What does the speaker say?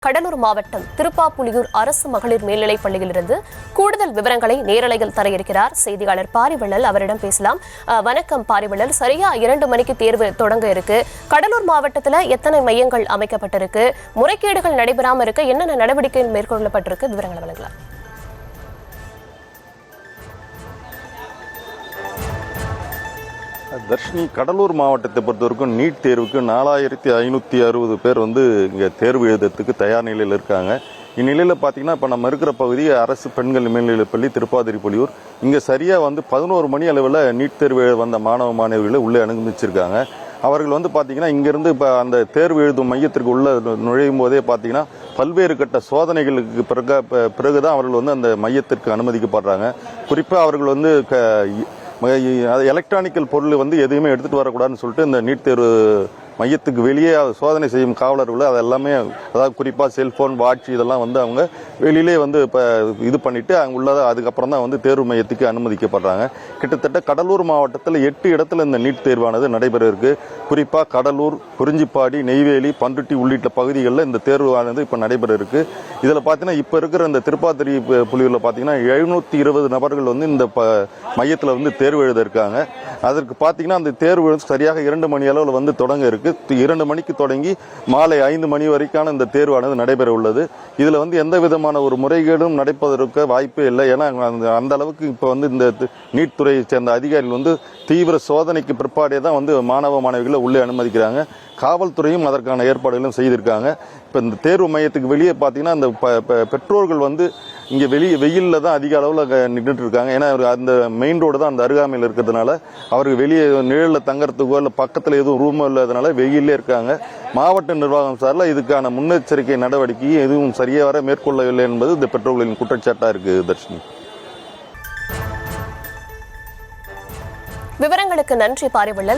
கடலூர் மாவட்டம் திருப்பாப்புலியூர் அரசு மகளிர் மேல்நிலைப் பள்ளியிலிருந்து கூடுதல் விவரங்களை நேரலையில் தர இருக்கிறார் செய்தியாளர் பாரிவள்ளல். அவரிடம் பேசலாம். வணக்கம் பாரிவள்ளல். சரியா 2 மணிக்கு தேர்வு தொடங்க இருக்கு. கடலூர் மாவட்டத்தில் எத்தனை மையங்கள் அமைக்கப்பட்டிருக்கு, முறைகேடுகள் நடைபெறாமல் இருக்க என்னென்ன நடவடிக்கைகள் மேற்கொள்ளப்பட்டிருக்கு, விவரங்களை வழங்கலாம். தர்ஷினி, கடலூர் மாவட்டத்தை பொறுத்தவரைக்கும் நீட் தேர்வுக்கு 4560 பேர் இங்கே தேர்வு எழுதுறதுக்கு தயார் நிலையில் இருக்காங்க. இந்நிலையில் பார்த்தீங்கன்னா இப்போ நம்ம இருக்கிற பகுதி அரசு பெண்கள் மேல்நிலைப்பள்ளி திருப்பாதிரிப்புலியூர். இங்கே சரியாக 11 மணி அளவில் நீட் தேர்வு வந்த மாணவ மாணவிகளை உள்ளே அனுமதிச்சிருக்காங்க. அவர்கள் பார்த்தீங்கன்னா இங்கேருந்து இப்போ அந்த தேர்வு எழுதும் மையத்திற்கு உள்ள நுழையும் போதே பார்த்தீங்கன்னா பல்வேறு கட்ட சோதனைகளுக்கு பிறகுதான் அவர்கள் அந்த மையத்திற்கு அனுமதிக்கப்படுறாங்க. குறிப்பாக அவர்கள் எலக்ட்ரானிக்கல் பொருள் எதுவுமே எடுத்துகிட்டு வரக்கூடாதுன்னு சொல்லிட்டு இந்த நீட் தேர்வு மையத்துக்கு வெளியே சோதனை செய்யும் காவலர்கள் அதெல்லாமே, அதாவது குறிப்பாக செல்ஃபோன், வாட்ச் இதெல்லாம் அவங்க வெளியிலே இப்போ இது பண்ணிவிட்டு அங்கே உள்ளதை அதுக்கப்புறம் தான் தேர்வு மையத்துக்கு அனுமதிக்கப்படுறாங்க. கிட்டத்தட்ட கடலூர் மாவட்டத்தில் 8 இடத்துல இந்த நீட் தேர்வானது நடைபெற இருக்கு. குறிப்பாக கடலூர், குறிஞ்சிப்பாடி, நெய்வேலி, பண்ருட்டி உள்ளிட்ட பகுதிகளில் இந்த தேர்வானது இப்போ நடைபெற இருக்கு. இதில் பார்த்தீங்கன்னா இப்போ இருக்கிற இந்த திருப்பாதிரிப்புலியூரில் பார்த்தீங்கன்னா 720 நபர்கள் இந்த மையத்தில் தேர்வு எழுத இருக்காங்க. அதற்கு பார்த்தீங்கன்னா அந்த தேர்வு சரியாக 2 மணி அளவில் தொடங்க இருக்கு. 2 மணிக்கு தொடங்கி மாலை 5 மணி வரைக்கான இந்த தேர்வானது நடைபெற உள்ளது. இதில் எந்த விதமான ஒரு முறைகேடும் நடைபெறுவதற்கு வாய்ப்பே இல்லை. ஏன்னா அந்த அளவுக்கு இப்போ இந்த நீட் துறையை சேர்ந்த அதிகாரிகள் தீவிர சோதனைக்கு பிற்பாடே தான் மாணவ மாணவிகளை உள்ளே அனுமதிக்கிறாங்க. காவல்துறையும் அதற்கான ஏற்பாடுகளும் செய்திருக்காங்க. இப்போ இந்த தேர்வு மையத்துக்கு வெளியே பார்த்தீங்கன்னா அந்த பெற்றோர்கள் இங்கே வெயிலில் தான் அதிக அளவில் நின்றுட்டு இருக்காங்க. ஏன்னா அந்த மெயின் ரோடு தான் அந்த அருகாமையில் இருக்கிறதுனால அவருக்கு வெளியே நிழலில் தங்கறதுக்கோ இல்லை பக்கத்தில் எதுவும் ரூமோ இல்லாதனால வெயிலே இருக்காங்க. மாவட்ட நிர்வாகம் சார்பில் இதுக்கான முன்னெச்சரிக்கை நடவடிக்கை எதுவும் சரியாக மேற்கொள்ளவில்லை என்பது இந்த பெற்றோர்களின் குற்றச்சாட்டாக இருக்குது. தர்ஷினி, விவரங்களுக்கு நன்றி பாரிவள்ளல்.